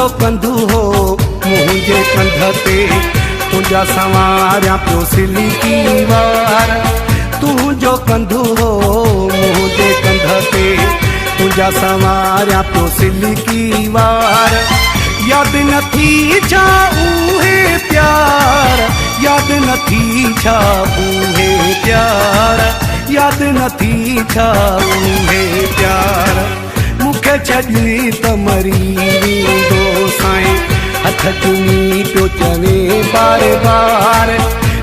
जो कंधु हो मुझे कंध ते तुझा सवारिया पियो सिलिकी वार तू जो कंधु हो मुझे कंध ते तुझा सवारिया पियो सिलिकी वार याद नथी छा उहे प्यार याद नथी छा उहे प्यार याद नथी छा उहे प्यार मुखे छॾी त मरी वेंदो साईं हथ चुमी पियो चवे बार बार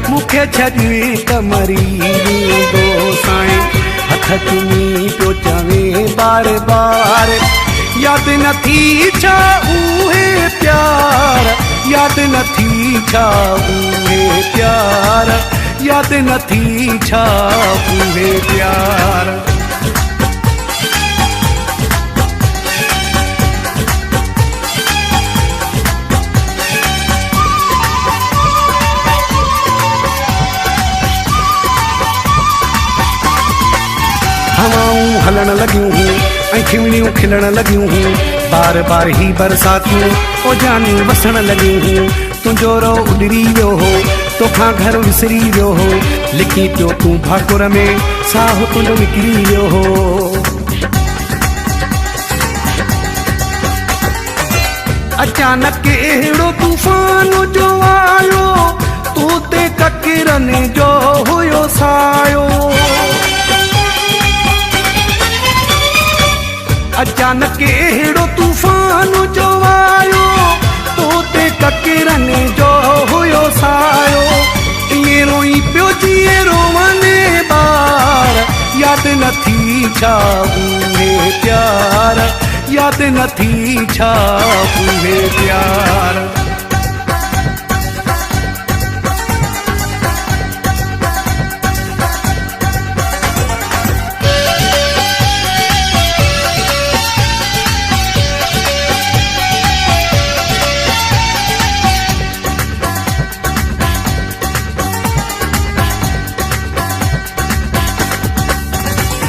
मुखे छॾी त मरी वेंदो साईं हथ चुमी पियो चवे बार बार याद नथी छा उहे प्यार याद नथी छा उहे प्यार याद नथी छा उहे प्यार हवाऊं हलण लगियूं ऐं खिमड़ियूं खिलण लगियूं बार बार ही बरसातियूं ओजानियूं वसण लगियूं तुंहिंजो रो उॾरी वियो हो तोखां घर विसरी वियो हो लिकी पियो तूं भाकुर में साहु तुंहिंजो निकिरी वियो हो अचानक अहिड़ो तूफ़ान जो आयो तूं ते ककिरनि जो हुयो सायो अचानक अहिड़ो तूफ़ान जो आयो तो ते ककिरनि जो हुयो सायो ईअं रोई पियो जीअं रोवने ॿार याद नथी छा उहे प्यार याद नथी छा उहे प्यार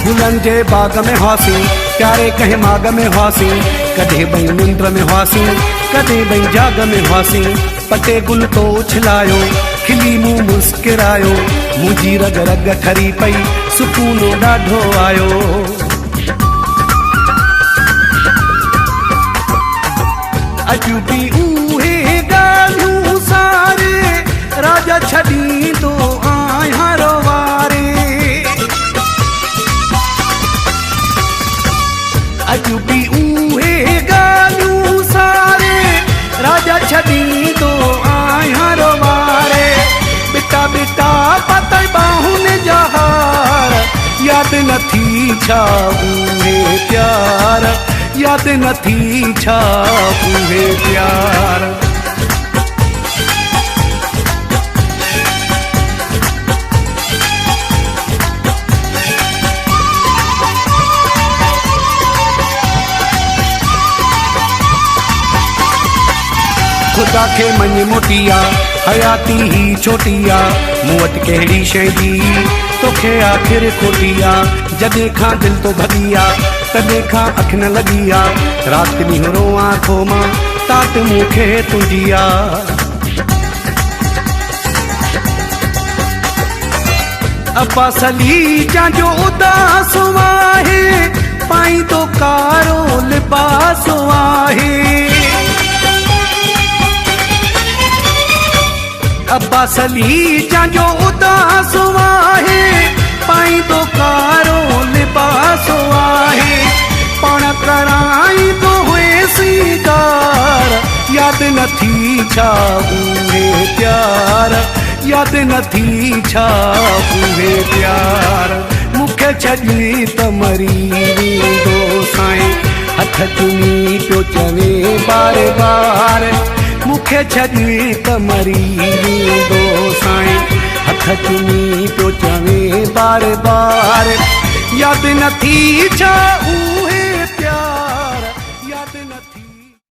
गुलनि जे बाग में हुआसीं प्यारे कंहिं माग में हुआसीं कॾहिं ॿई निंड में हुआसीं कॾहिं ॿई जाग में हुआसीं पटे गुल तो उछलायो खिली मूं मुस्किरायो मुंहिंजी रग रग ठरी पई सुकून ॾाढो आयो अॼु बि उहे ॻाल्हियूं सारे राजा छॾींदो आहियां रोवारे अॼु बि उहे ॻाल्हियूं सारे राजा छॾींदो आहियां रोवारे बिटा बिटा पातल बाहुनि जा हार याद नथी छा उहे प्यार याद नथी छा उहे प्यार खुदा खे मञ मोटिया हयाती ही छोटिया मूं वटि कहिड़ी शइ जी तोखे आख़िर खोटिया जॾहिं खां दिलि तो भॻिया तॾहिं खां अखि न लॻिया राति ॾींहुं रोआं थो मां तात मूंखे तुंहिंजिया अब्बासली जांजो उदास आहे पाईंदो कारो लिबास आहे अब्बासली जांजो उदास आहे पाईंदो कारो लिबास आहे पाण कराईंदो हुए सीगार याद नथी छा उहे प्यार याद नथी छा उहे प्यार मूंखे छॾी त मरी वेंदो साईं हथ चुमी पियो चवे बार बार मूंखे छॾी त मरी वेंदो साईं हथ चुमी पियो चवे बार बार याद नथी छा